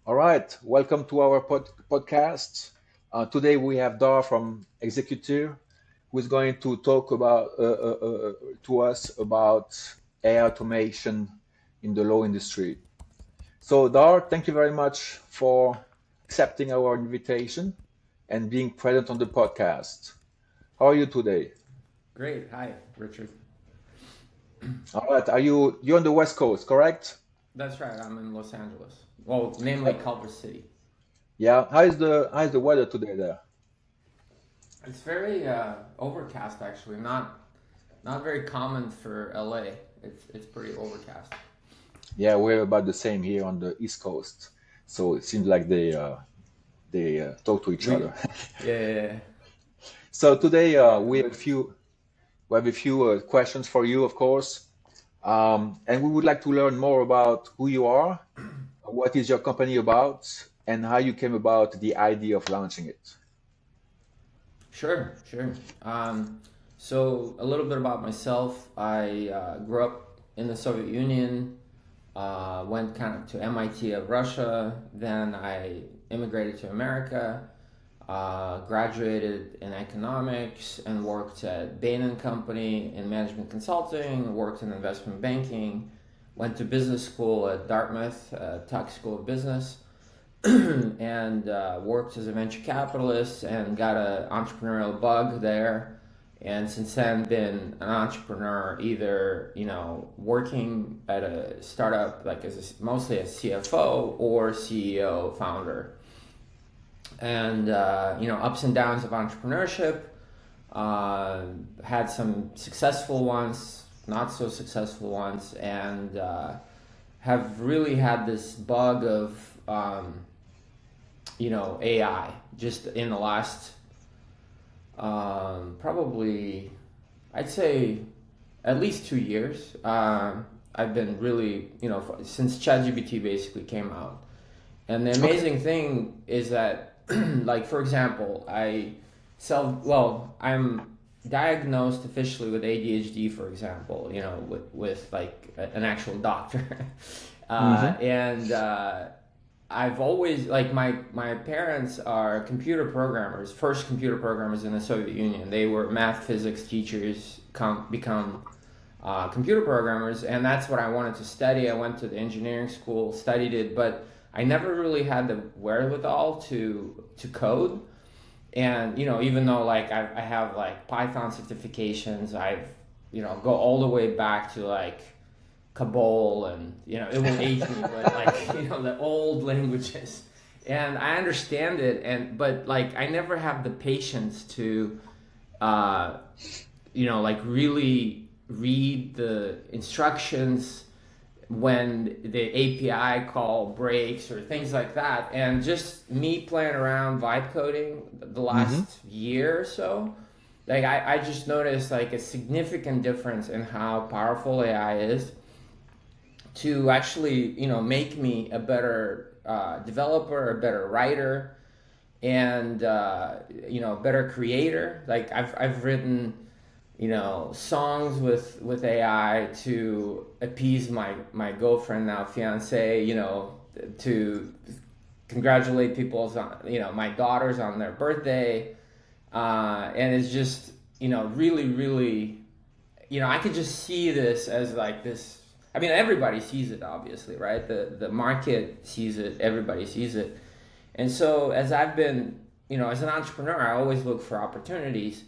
All right, welcome to our podcast. Today we have Dar from Execture, who is going to talk about to us about AI automation in the law industry. So, Dar, thank you very much for accepting our invitation and being present on the podcast. How are you today? Great. Hi, Richard. All right, you're on the West Coast, correct? That's right. I'm in Los Angeles. Well, namely Culver City. Yeah. How is the weather today there? It's very overcast, actually. Not very common for LA. It's pretty overcast. Yeah, we're about the same here on the East Coast. So it seems like they talk to each We other. yeah, yeah, yeah. So today Yeah, we have a few questions for you, of course, and we would like to learn more about who you are, what is your company about, and how you came about the idea of launching it. Sure, sure. So a little bit about myself. I grew up in the Soviet Union. Went kind of to MIT of Russia. Then I immigrated to America. Graduated in economics and worked at Bain and Company in management consulting. Worked in investment banking. Went to business school at Dartmouth, Tuck School of Business, and worked as a venture capitalist and got an entrepreneurial bug there. And since then, been an entrepreneur, either working at a startup like mostly as CFO or CEO founder, and ups and downs of entrepreneurship. Had some successful ones, not so successful ones, and have really had this bug of AI just in the last probably, I'd say, at least 2 years. I've been really, since ChatGPT basically came out. And the Okay. amazing thing is that, like, for example, I'm diagnosed officially with ADHD, for example, with like an actual doctor. Mm-hmm. And I've always, like, my parents are computer programmers, first computer programmers in the Soviet Union. They were math, physics teachers, become computer programmers, and that's what I wanted to study. I went to the engineering school, studied it, but I never really had the wherewithal to code. And even though like I have like Python certifications, I've go all the way back to like Cabal, and it will age me, but like the old languages, and I understand it, but like I never have the patience to uh, like really read the instructions when the API call breaks or things like that. And just me playing around vibe coding the Mm-hmm. last year or so, like I just noticed like a significant difference in how powerful AI is to actually, make me a better developer, a better writer, and better creator. Like I've written songs with AI to appease my girlfriend, now fiance, to congratulate people's on my daughters on their birthday, and it's just really really I could just see this as like this. I mean, everybody sees it, obviously, right? The market sees it, everybody sees it. And so as I've been, as an entrepreneur, I always look for opportunities.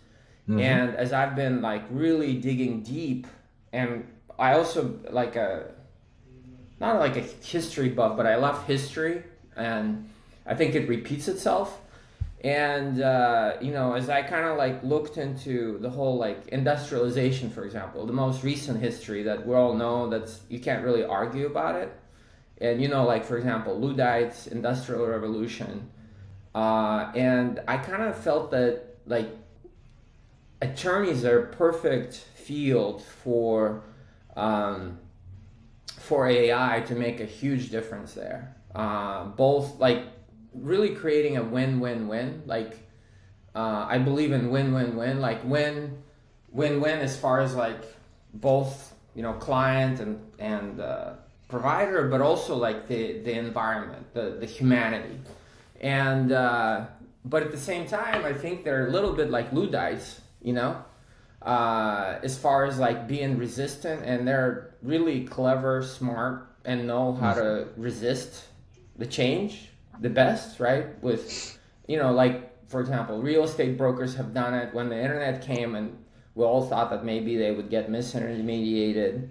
Mm-hmm. And as I've been like really digging deep, and I also like a not like a history buff, but I love history, and I think it repeats itself. And as I kind of like looked into the whole like industrialization, for example, the most recent history that we all know, that's you can't really argue about it. And like for example, Luddites, Industrial Revolution, and I kind of felt that like attorneys are a perfect field um, for AI to make a huge difference there. Both like really creating a win-win-win. Like I believe in win-win-win. Like win-win as far as like both client and provider, but also like the environment, the humanity. And but at the same time, I think they're a little bit like Luddites, as far as like being resistant, and they're really clever, smart, and know how Mhm. to resist the change the best, right? With, like for example, real estate brokers have done it when the internet came, and we all thought that maybe they would get misintermediated,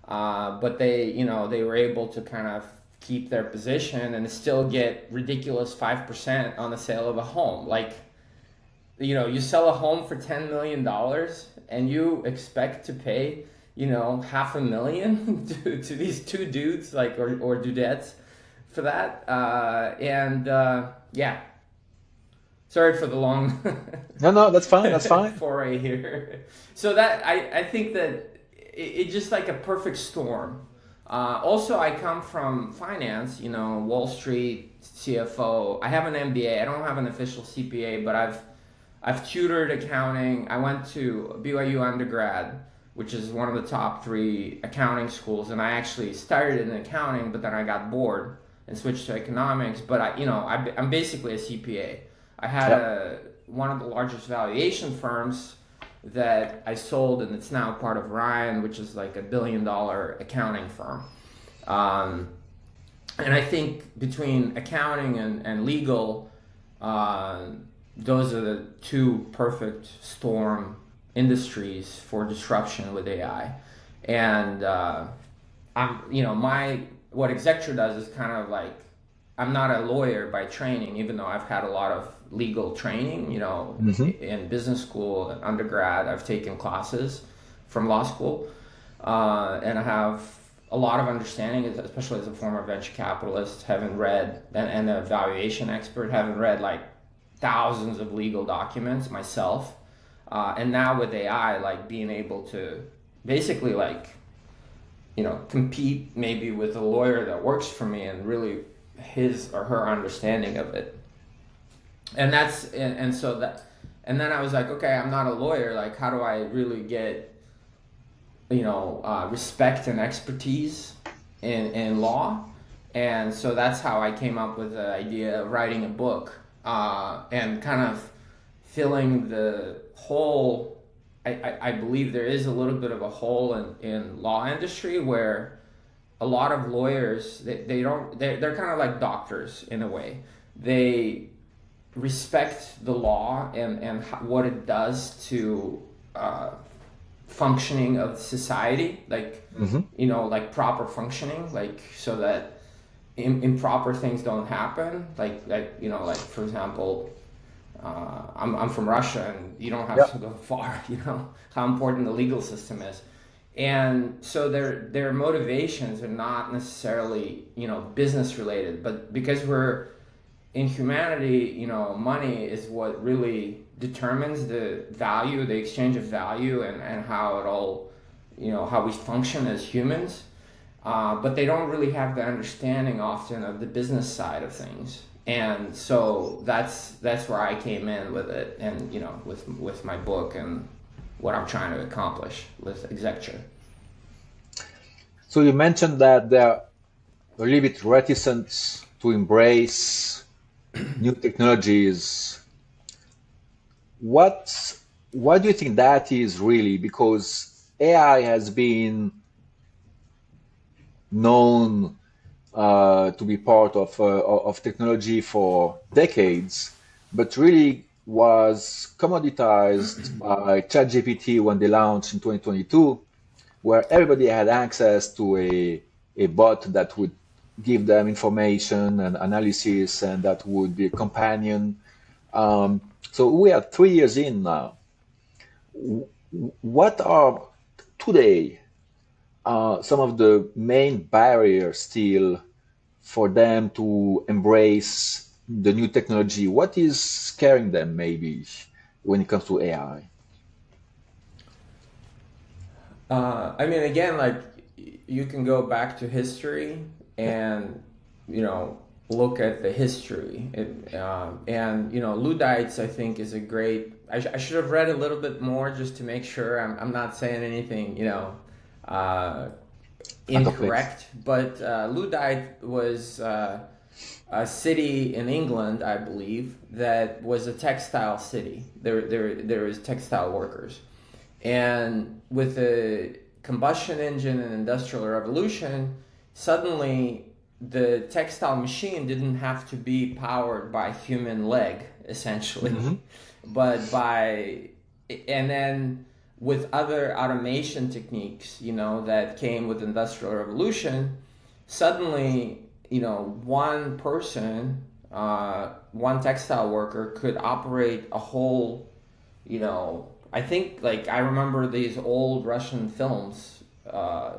but they were able to kind of keep their position and still get ridiculous 5% on the sale of a home. Like, you sell a home for $10 million and you expect to pay, half a million to these two dudes, like, or dudettes for that. And yeah, sorry for the long No, no, that's fine. That's fine. foray here. So that I think that it just like a perfect storm. Also, I come from finance, Wall Street, CFO. I have an MBA. I don't have an official CPA, but I've tutored accounting. I went to BYU undergrad, which is one of the top three accounting schools, and I actually started in accounting, but then I got bored and switched to economics. But I'm basically a CPA. I had Yeah. one of the largest valuation firms that I sold, and it's now part of Ryan, which is like $1 billion accounting firm. Um, and I think between accounting and legal, uh, those are the two perfect storm industries for disruption with AI. And my what Execture does is kind of like, I'm not a lawyer by training, even though I've had a lot of legal training, Hmm. in business school and undergrad. I've taken classes from law school, and I have a lot of understanding, especially as a former venture capitalist, having read and a valuation expert, having read like thousands of legal documents myself, and now with AI, like being able to basically like compete maybe with a lawyer that works for me and really his or her understanding of it. And so that, and then I was like, okay, I'm not a lawyer. Like, how do I really get respect and expertise in law? And so that's how I came up with the idea of writing a book, and kind of filling the hole. I believe there is a little bit of a hole in law industry where a lot of lawyers, they don't, they're kind of like doctors in a way. They respect the law and what it does to functioning of society, like Hmm. like proper functioning, like so that improper things don't happen, like for example, I'm from Russia, and you don't Yeah. have to go far, how important the legal system is. And so their motivations are not necessarily, business related, but because we're in humanity, money is what really determines the value, the exchange of value, and how it all, how we function as humans. But they don't really have the understanding often of the business side of things. And so that's where I came in with it, and with my book and what I'm trying to accomplish with Execture. So you mentioned that they're a little bit reticent to embrace new technologies. What Why do you think that is really? Because AI has been known to be part of technology for decades, but really was commoditized by ChatGPT when they launched in 2022, where everybody had access to a bot that would give them information and analysis and that would be a companion. So we are 3 years in now. What are today some of the main barriers still for them to embrace the new technology? What is scaring them maybe when it comes to AI? I mean, again, like you can go back to history Yeah. and look at the history. And Luddites, I think, is a great. I should have read a little bit more just to make sure I'm not saying anything uh, Incomplete. incorrect, but Luddite was a city in England, I believe, that was a textile city. There was textile workers, and with the combustion engine and industrial revolution, suddenly the textile machine didn't have to be powered by human leg, essentially, Hmm. but by and then with other automation techniques, that came with industrial revolution, suddenly, one person, one textile worker could operate a whole, I think, like, I remember these old Russian films,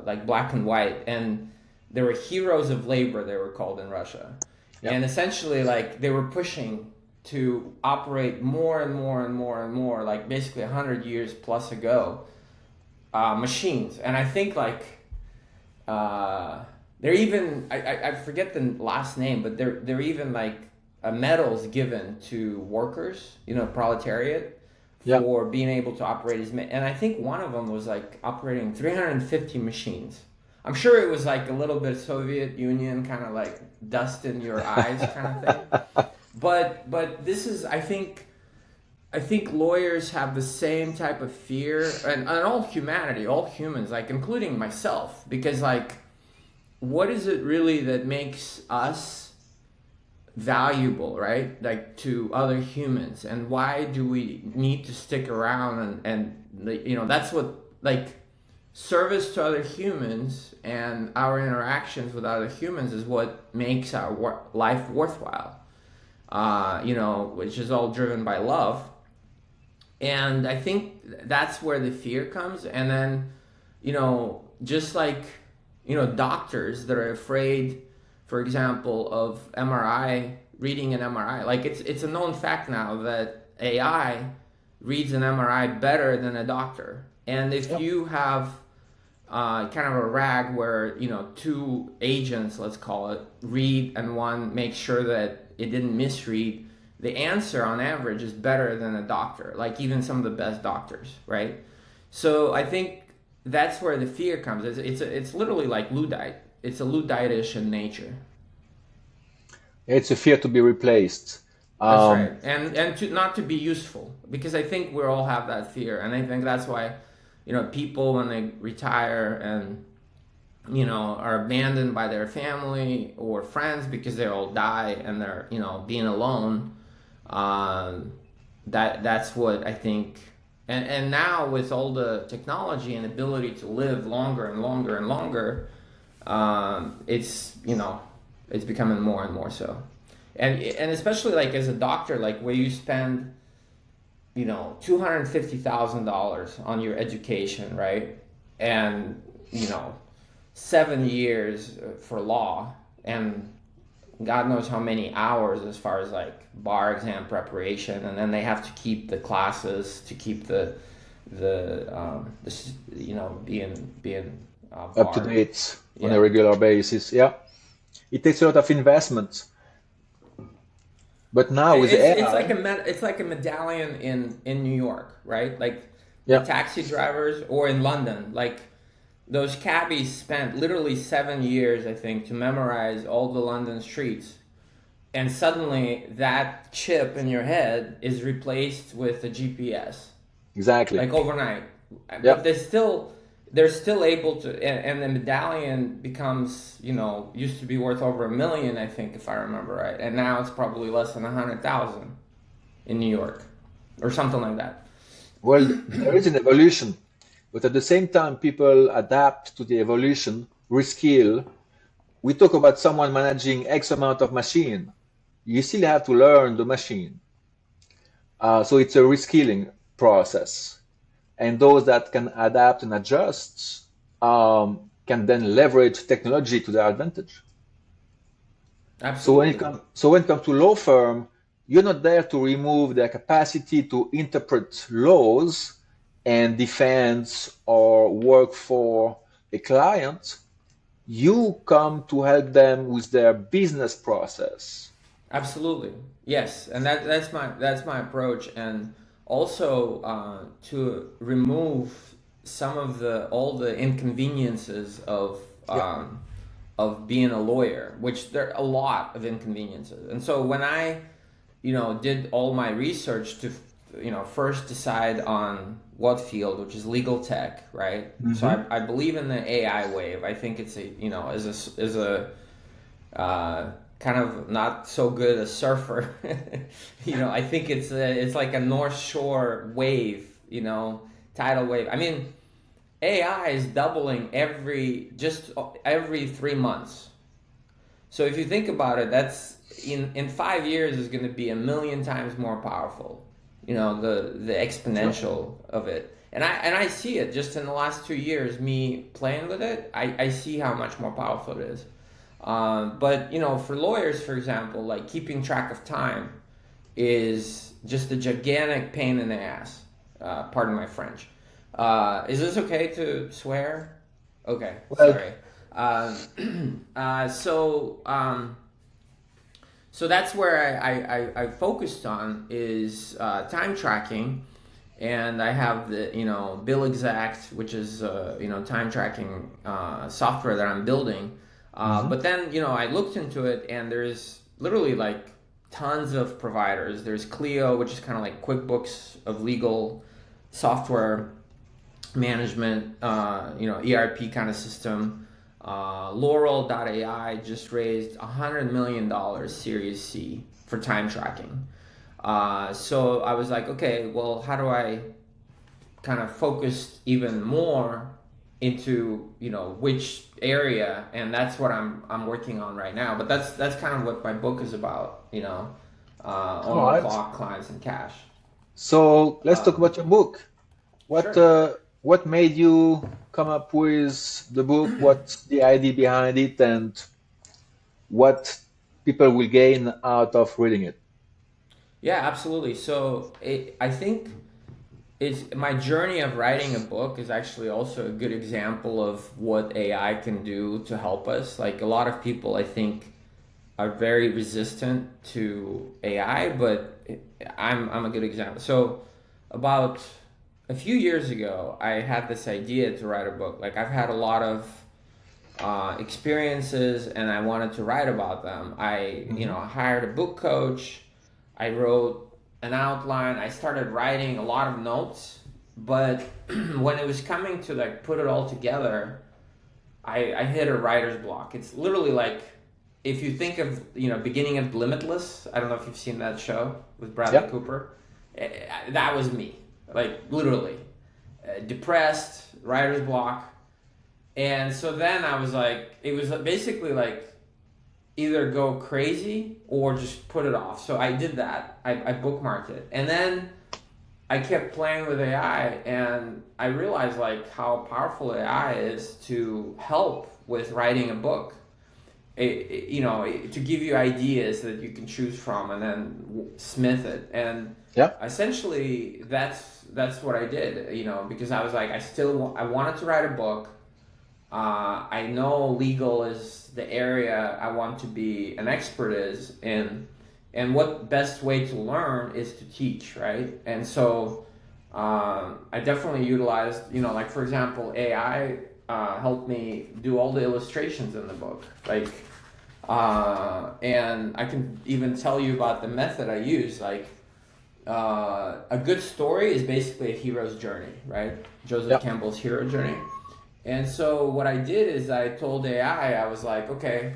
like black and white, and there were heroes of labor, they were called in Russia. Yeah. And essentially, like, they were pushing to operate more and more and more and more, like basically 100 years plus ago, machines. And I think, like, they're even, I forget the last name, but they're even like medals given to workers, proletariat, Yeah. for being able to operate and I think one of them was like operating 350 machines. I'm sure it was like a little bit Soviet Union kind of like dust in your eyes kind of thing. But this is, I think lawyers have the same type of fear, and all humanity, all humans, like including myself, because like, what is it really that makes us valuable, right? Like, to other humans, and why do we need to stick around, and that's what, like, service to other humans and our interactions with other humans is what makes our life worthwhile. Which is all driven by love. And I think that's where the fear comes. And then, just like, doctors that are afraid, for example, of MRI, reading an MRI. Like, it's a known fact now that AI reads an MRI better than a doctor. And if Yeah. you have kind of a rag where, two agents, let's call it, read, and one makes sure that it didn't misread, the answer on average is better than a doctor, like even some of the best doctors, right? So I think that's where the fear comes. It's literally like Luddite. It's a Luddite-ish in nature. It's a fear to be replaced. That's right, Um, and to not to be useful, because I think we all have that fear, and I think that's why, people when they retire and, are abandoned by their family or friends because they all die and they're, being alone. Um, that's what I think. And now with all the technology and ability to live longer and longer and longer, it's becoming more and more so. And especially like as a doctor, like where you spend, $250,000 on your education, right? And, 7 years for law, and God knows how many hours as far as like bar exam preparation, and then they have to keep the classes to keep being Up to barred. date on a Yeah. regular basis. Yeah. It takes a lot of investment. But now with It's like AI, a medallion in New York, right? Like the yeah, taxi drivers, or in London, like those cabbies spent literally 7 years, I think, to memorize all the London streets, and suddenly that chip in your head is replaced with a GPS, exactly. like overnight. Yeah. But they're still able to, and the medallion becomes, used to be worth over 1 million, I think, if I remember right, and now it's probably less than 100,000 in New York, or something like that. Well, there is an evolution, but at the same time, people adapt to the evolution, reskill. We talk about someone managing X amount of machine. You still have to learn the machine. So it's a reskilling process. And those that can adapt and adjust can then leverage technology to their advantage. Absolutely. So when it comes to law firm, you're not there to remove their capacity to interpret laws and defend or work for a client. You come to help them with their business process. Absolutely, yes, and that's my approach, and also to remove some of the all the inconveniences of Yeah. of being a lawyer, which there are a lot of inconveniences. And so when I, did all my research to, first decide on what field, which is legal tech, right? So Hmm. I believe in the AI wave. I think it's as a kind of not so good a surfer. I think it's like a North Shore wave, tidal wave. I mean, AI is doubling every 3 months. So if you think about it, that's in 5 years is going to be a million times more powerful. The Sure. exponential of it, and I see it just in the last 2 years. Me playing with it, I see how much more powerful it is. But for lawyers, for example, like keeping track of time is just a gigantic pain in the ass. Pardon my French. Is this okay to swear? Okay, Well, sorry. So so that's where I focused on is time tracking, and I have the Bill Exact, which is time tracking software that I'm building. hmm But then I looked into it, and there's literally like tons of providers. There's Clio, which is kind of like QuickBooks of legal software management, ERP kind of system. Laurel.ai just raised $100 million Series C for time tracking. So I was like, okay, well, how do I kind of focus even more into which area? And that's what I'm working on right now. But that's kind of what my book is about. all On the right. clock, clients, and cash. So let's talk Um, about your book. What sure. uh, what made you come up with the book? What's the idea behind it, and what people will gain out of reading it? Yeah, absolutely. So I think it's my journey of writing a book is actually also a good example of what AI can do to help us. Like a lot of people, I think, are very resistant to AI, but I'm a good example. So about a few years ago, I had this idea to write a book. Like I've had a lot of experiences, and I wanted to write about them. Hmm. I hired a book coach. I wrote an outline. I started writing a lot of notes, but when it was coming to like put it all together, I hit a writer's block. It's literally like if you think of beginning of Limitless. I don't know if you've seen that show with Bradley Yeah. Cooper. That was me, like literally depressed, writer's block. And so then I was like, it was basically like either go crazy or just put it off. So I did that. I bookmarked it. And then I kept playing with AI, and I realized like how powerful AI is to help with writing a book. To give you ideas that you can choose from and then smith it. And Yeah. essentially that's what I did, because I was like, I wanted to write a book. I know legal is the area I want to be an expert is in, and what best way to learn is to teach, right? And so I definitely utilized, like for example, AI helped me do all the illustrations in the book, like, and I can even tell you about the method I use, like. A good story is basically a hero's journey, right? Joseph Yeah. Campbell's hero journey. And so what I did is I told AI, I was like, okay,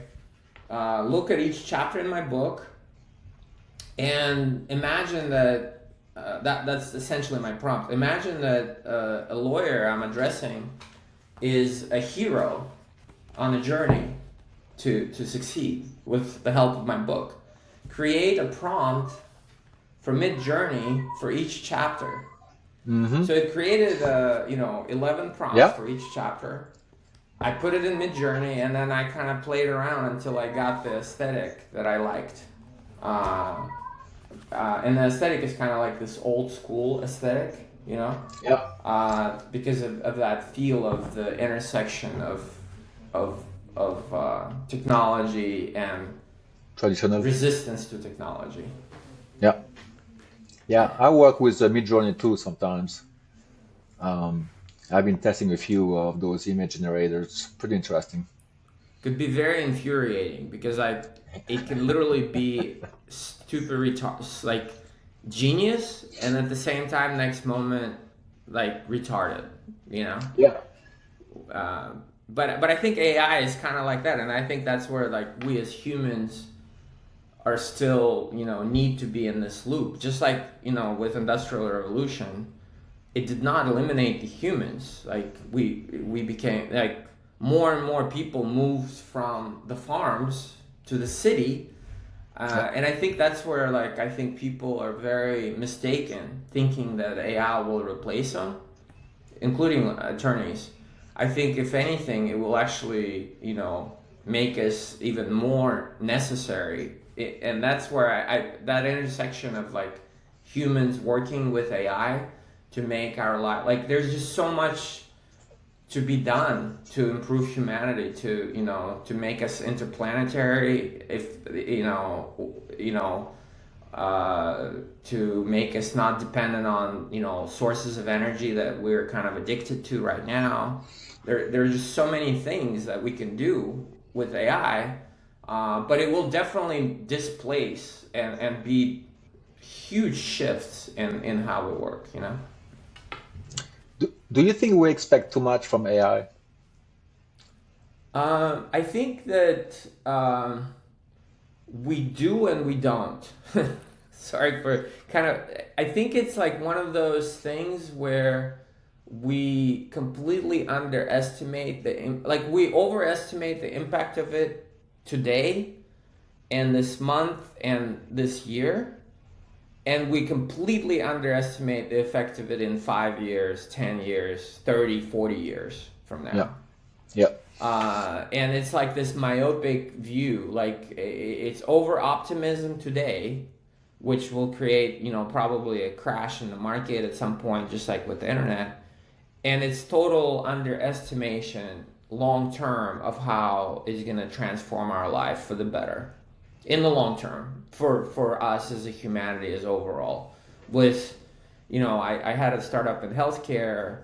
look at each chapter in my book and imagine that, that's essentially my prompt. Imagine that a lawyer I'm addressing is a hero on a journey to succeed with the help of my book. Create a prompt for mid-journey for each chapter. Hmm. So it created 11 prompts Yeah. for each chapter. I put it in Midjourney, and then I kind of played around until I got the aesthetic that I liked. Uh, and the aesthetic is kind of like this old school aesthetic, Yeah. because of that feel of the intersection of technology and Traditional. resistance to technology. Yeah. Yeah. I work with Midjourney too sometimes. Um, I've been testing a few of those image generators. Pretty interesting. could be very infuriating because it can literally be stupid like genius, and at the same time next moment like retarded, you know. Yeah. But I think AI is kind of like that, and I think that's where like we as humans are still, need to be in this loop, just like, with industrial revolution. It did not eliminate the humans. Like we became like more and more people moved from the farms to the city, Yeah. and I think that's where like I think people are very mistaken, thinking that AI will replace them, including attorneys. I think if anything, it will actually, make us even more necessary. And that's where that intersection of like humans working with AI to make our life, like there's just so much to be done to improve humanity, to, to make us interplanetary, if, to make us not dependent on, sources of energy that we're kind of addicted to right now. There's just so many things that we can do with AI, but it will definitely displace and be huge shifts in how we work, Do you think we expect too much from AI? I think that we do and we don't. Sorry for kind of. I think it's like one of those things where we completely underestimate like we overestimate the impact of it today and this month and this year, and we completely underestimate the effect of it in 5 years, 10 years, 30, 40 years from Yeah. now. Yeah. And it's like this myopic view, like it's over optimism today, which will create, probably a crash in the market at some point, just like with the internet. And it's total underestimation long term of how it's going to transform our life for the better in the long term for us as a humanity as overall. With, I had a startup in healthcare,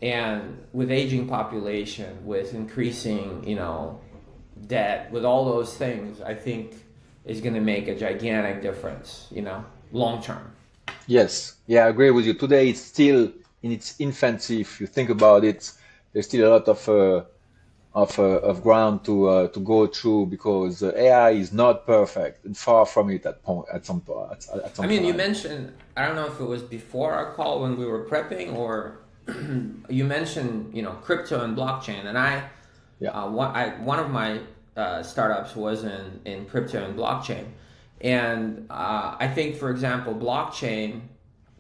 and with aging population, with increasing, debt, with all those things, I think is going to make a gigantic difference, long term. Yes. Yeah, I agree with you. Today it's still in its infancy. If you think about it, there's still a lot of ground to go through because AI is not perfect and far from it at point at some point at I some mean, you time. mentioned, I don't know if it was before our call when we were prepping, or you mentioned, crypto and blockchain, and Yeah. one of my startups was in crypto and blockchain, and I think, for example, blockchain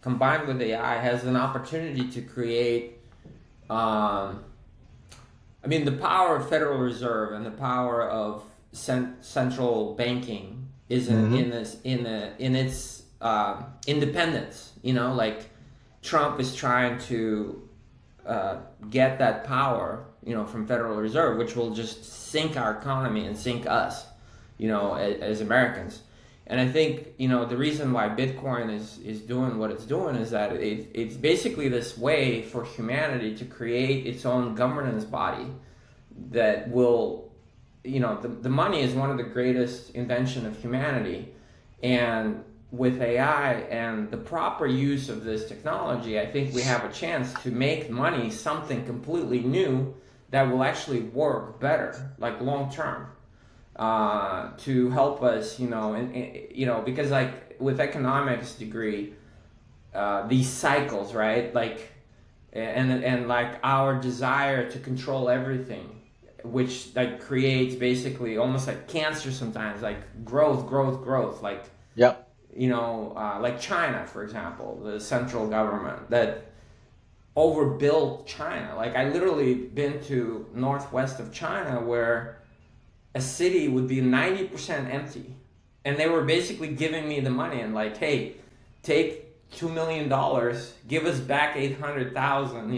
combined with AI has an opportunity to create. Um, I mean, the power of Federal Reserve and the power of central banking is Hmm. in its independence. Like Trump is trying to get that power, from Federal Reserve, which will just sink our economy and sink us, as Americans. And I think, the reason why Bitcoin is doing what it's doing is that it's basically this way for humanity to create its own governance body that will, the money is one of the greatest invention of humanity. And with AI and the proper use of this technology, I think we have a chance to make money something completely new that will actually work better, like long term, to help us, because like with economics degree, these cycles, right? Like, and like our desire to control everything, which like creates basically almost like cancer sometimes, like growth, like, Yeah. like China, for example, the central government that overbuilt China. Like I literally been to northwest of China where a city would be 90% empty, and they were basically giving me the money and like, hey, take $2 million, give us back 800,000,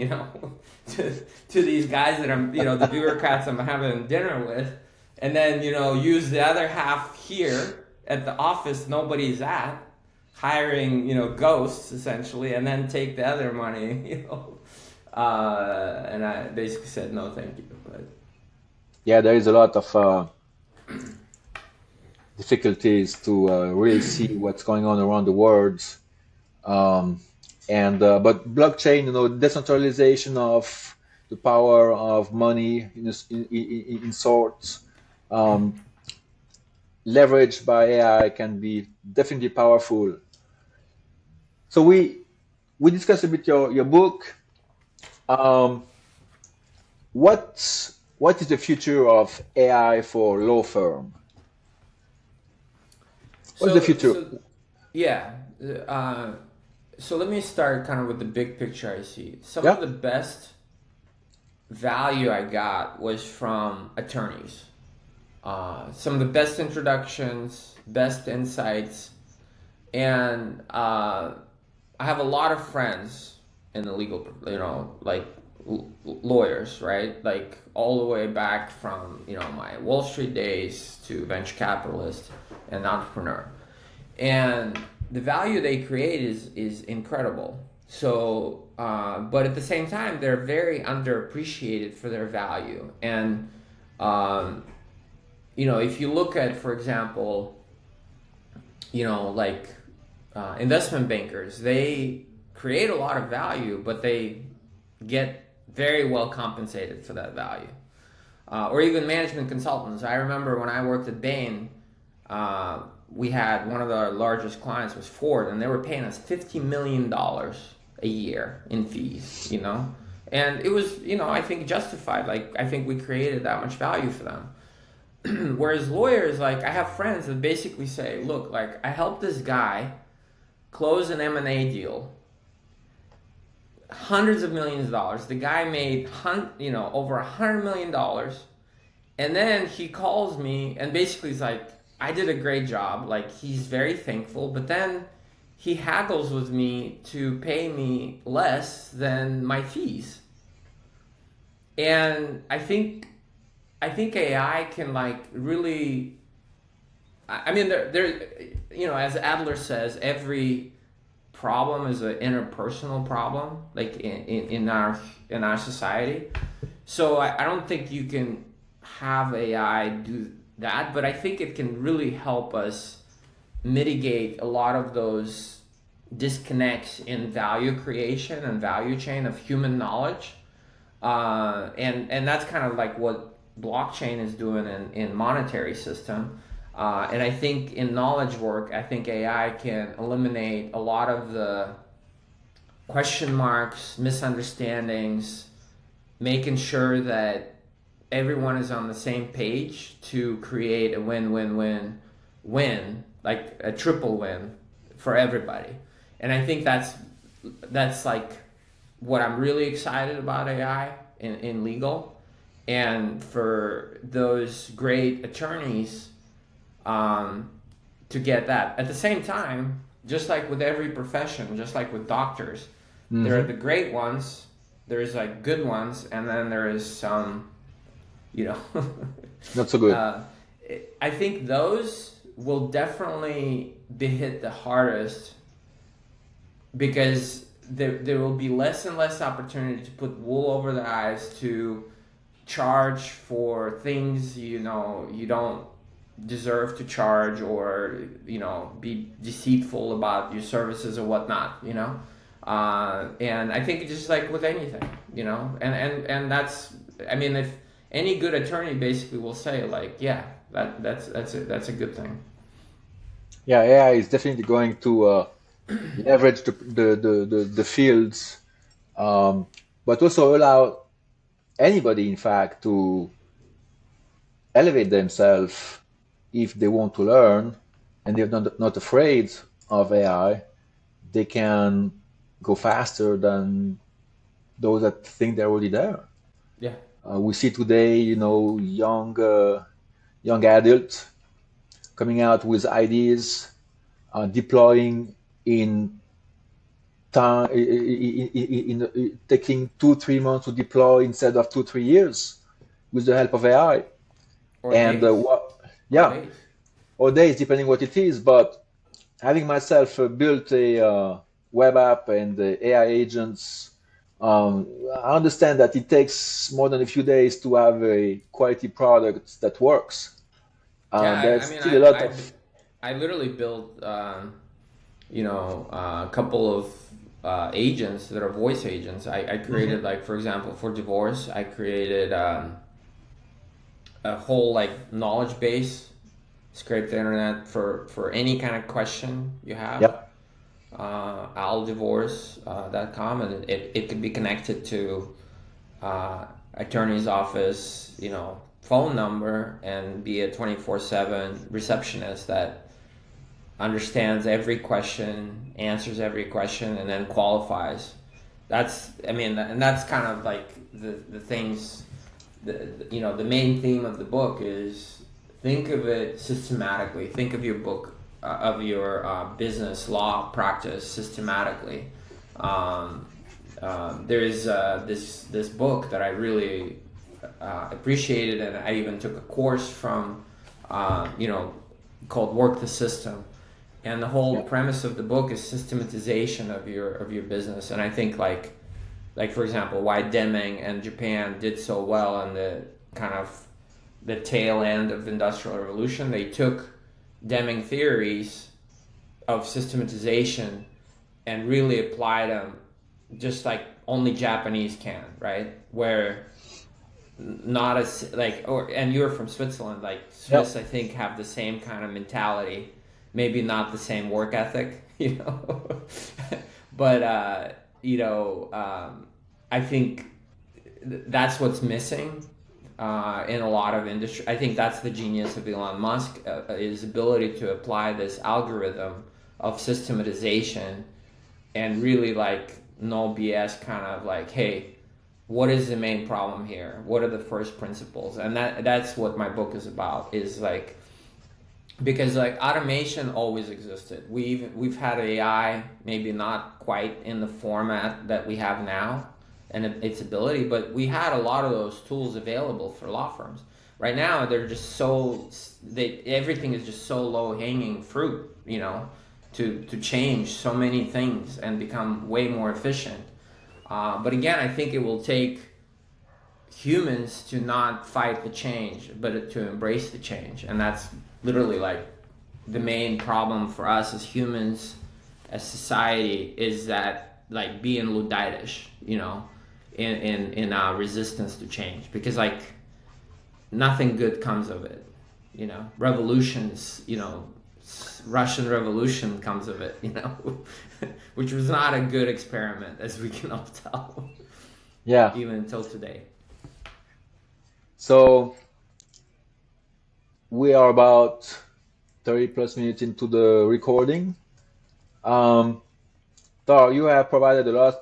to these guys that I'm, the bureaucrats I'm having dinner with, and then use the other half here at the office nobody's at, hiring ghosts essentially, and then take the other money, and I basically said no, thank you, but. Yeah, there is a lot of difficulties to really see what's going on around the world. Um, and but blockchain, decentralization of the power of money in sorts, um, leveraged by AI can be definitely powerful. So we discussed a bit your book. Um, what is the future of AI for law firm? What's the So future? so yeah. Uh, so let me start kind of with the big picture I see. Some of Yeah. the best value I got was from attorneys. Some of the best introductions, best insights, and I have a lot of friends in the legal, like lawyers, right? Like all the way back from my Wall Street days to venture capitalist and entrepreneur, and the value they create is incredible. So, but at the same time, they're very underappreciated for their value. And um, if you look at, for example, like investment bankers, they create a lot of value, but they get very well compensated for that value. Or even management consultants. I remember when I worked at Bain, we had one of our largest clients was Ford, and they were paying us $50 million a year in fees. And it was, I think justified. Like I think we created that much value for them. Whereas lawyers, like I have friends that basically say, look, like I helped this guy close an M&A deal, hundreds of millions of dollars. The guy made over $100 million, and then he calls me and basically is like, I did a great job. Like he's very thankful, but then he haggles with me to pay me less than my fees. And I think AI can like really. I mean, as Adler says, every problem is an interpersonal problem, like in our society. So I don't think you can have AI do that, but I think it can really help us mitigate a lot of those disconnects in value creation and value chain of human knowledge. And that's kind of like what blockchain is doing in monetary system. And I think in knowledge work, I think AI can eliminate a lot of the question marks, misunderstandings, making sure that everyone is on the same page to create a win-win-win-win, like a triple win for everybody. And I think that's like what I'm really excited about AI in legal, and for those great attorneys to get that. At the same time, just like with every profession, just like with doctors, there are Hmm. the great ones, there's like good ones, and then there is some, you know. Not so good. uh, I think those will definitely be hit the hardest because there will be less and less opportunity to put wool over the eyes, to charge for things you don't deserve to charge, or be deceitful about your services or whatnot. And I think it's just like with anything, and that's, I mean, if any good attorney basically will say like, yeah, that's a good thing. Yeah, AI is definitely going to leverage the fields, um, but also allow anybody, in fact, to elevate themselves if they want to learn and they're not afraid of AI. They can go faster than those that think they're already there. Yeah. We see today, young adults coming out with ideas, deploying in time, taking 2 3 months to deploy instead of 2 3 years with the help of AI. Or And days. Or yeah, days. or days, depending what it is. But having myself built a web app and AI agents I understand that it takes more than a few days to have a quality product that works. Yeah, I There's mean, still a lot of. I literally built, a couple of agents that are voice agents. I Mhm. created, like, for example, for divorce, I created a whole like knowledge base, scrape the internet for any kind of question you have. Yep. Alldivorce.com, and it could be connected to attorney's office, phone number, and be a 24/7 receptionist that understands every question, answers every question, and then qualifies. And that's kind of like the things. The main theme of the book is think of it systematically. Think of your book of your business law practice systematically. Um, there's this book that I really appreciated, and I even took a course from, called Work the System. And the whole Yep. premise of the book is systematization of your business. And I think like for example, why Deming and Japan did so well on the kind of the tail end of the Industrial Revolution. They took Deming theories of systematization and really applied them just like only Japanese can, right? Where not as like or and you're from Switzerland, like Swiss Yep. I think have the same kind of mentality, maybe not the same work ethic, but I think that's what's missing in a lot of industry. I think that's the genius of Elon Musk, his ability to apply this algorithm of systematization and really like no BS kind of like, hey, what is the main problem here? What are the first principles? And that's what my book is about. Is like because like automation always existed. We've had AI, maybe not quite in the format that we have now and its ability, but we had a lot of those tools available for law firms. Right now, they're just everything is just so low hanging fruit, to change so many things and become way more efficient. But again, I think it will take humans to not fight the change, but to embrace the change. And that's literally like the main problem for us as humans, as society, is that like being Luddites, in our resistance to change. Because like nothing good comes of it, revolutions, Russian Revolution comes of it, which was not a good experiment, as we can all tell, Yeah. even until today. So we are about 30 plus minutes into the recording. Um, Dar, you have provided a lot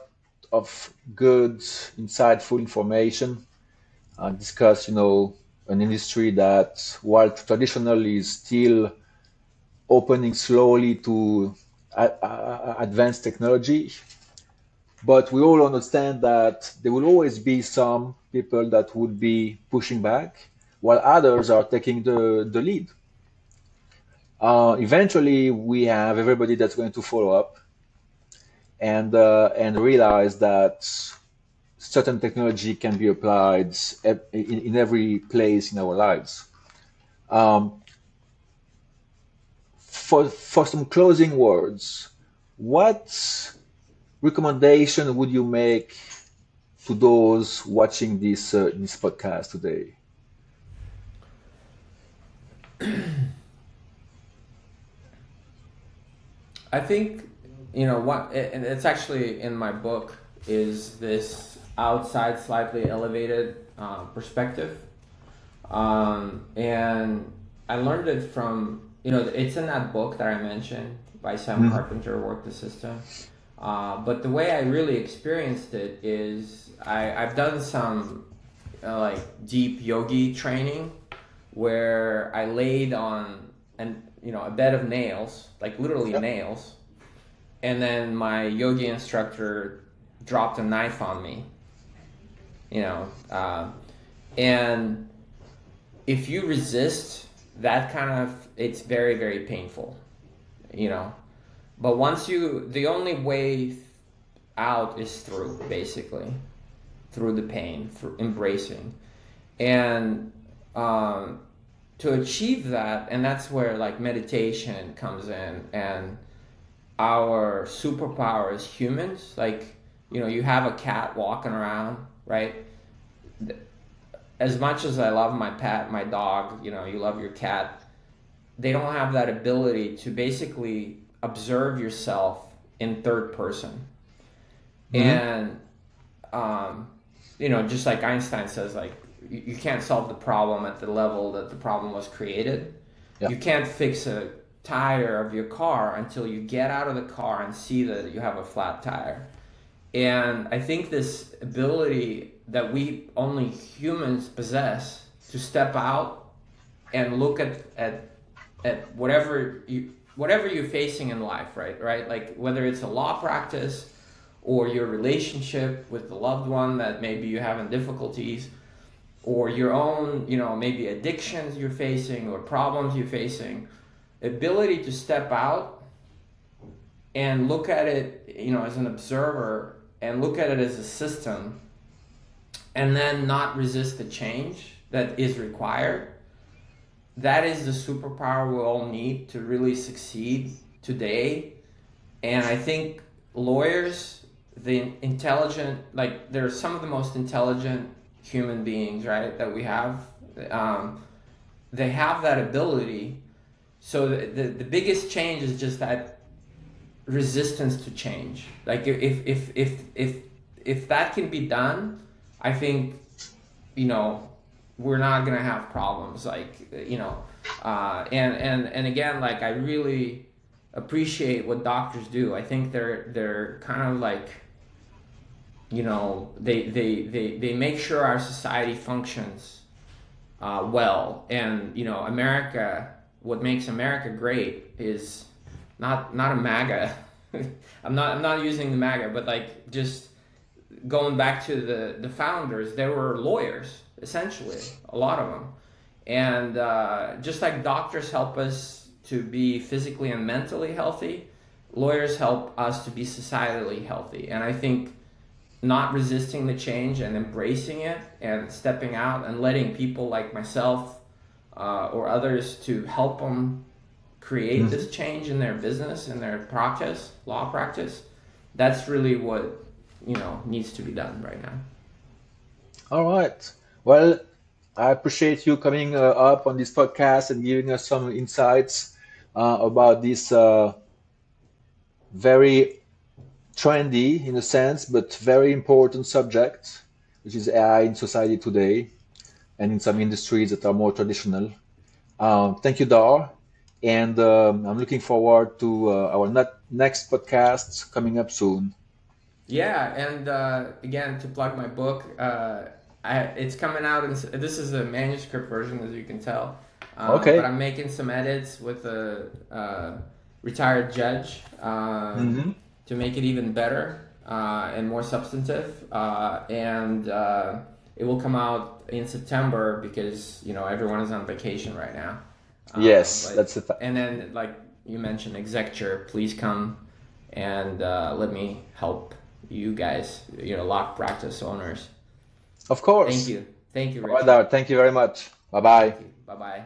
of good, insightful information. Discuss, an industry that, while traditional, is still opening slowly to advanced technology. But we all understand that there will always be some people that would be pushing back, while others are taking the lead. Eventually, we have everybody that's going to follow up and realize that certain technology can be applied in every place in our lives. Um, for some closing words, what recommendation would you make to those watching this podcast today? I think what, and it's actually in my book, is this outside, slightly elevated perspective, and I learned it from it's in that book that I mentioned by Sam Mhm. Carpenter, Work the System. But the way I really experienced it is I've done some like deep yogi training where I laid on a bed of nails, like literally Yep. nails, and then my yogi instructor dropped a knife on me, you know, uh, and if you resist that kind of, it's very very painful, you know. But once you, the only way out is through, basically, through the pain, through embracing. And to achieve that, and that's where like meditation comes in, and our superpower as humans, like, you have a cat walking around, right? As much as I love my pet, my dog, you love your cat, they don't have that ability to basically observe yourself in third person. Mm-hmm. And just like Einstein says, like, you can't solve the problem at the level that the problem was created. Yeah. You can't fix a tire of your car until you get out of the car and see that you have a flat tire. And I think this ability that we only humans possess to step out and look at whatever you're facing in life, right? Like whether it's a law practice or your relationship with the loved one that maybe you're having difficulties, or your own, maybe addictions you're facing or problems you're facing, ability to step out and look at it, as an observer, and look at it as a system, and then not resist the change that is required. That is the superpower we all need to really succeed today. And I think lawyers, the intelligent, like, they're some of the most intelligent human beings, right, that we have. They have that ability. So the biggest change is just that resistance to change. Like if that can be done, I think, we're not gonna have problems. Like, and again, like, I really appreciate what doctors do. I think they're kind of like, they make sure our society functions well. And America, what makes America great is not a MAGA. I'm not using the MAGA, but like, just going back to the founders, they were lawyers, essentially, a lot of them. And just like doctors help us to be physically and mentally healthy, lawyers help us to be societally healthy. And I think not resisting the change and embracing it and stepping out and letting people like myself or others to help them create Mm-hmm. this change in their business, in their practice, law practice, that's really what needs to be done right now. All right. Well, I appreciate you coming up on this podcast and giving us some insights about this very trendy, in a sense, but very important subject, which is AI in society today and in some industries that are more traditional. Thank you, Dar. And I'm looking forward to our next podcast coming up soon. Yeah, and again, to plug my book, it's coming out. This is a manuscript version, as you can tell, but Okay. I'm making some edits with a retired judge Hmm. to make it even better and more substantive. And it will come out in September because everyone is on vacation right now. Yes, But that's the fact. and then, like you mentioned, Execture, please come and let me help you guys, lock practice owners. Of Thank course. you. Thank you, All right, Richard. Dar. Thank you very much. Bye bye. Thank you. Bye bye.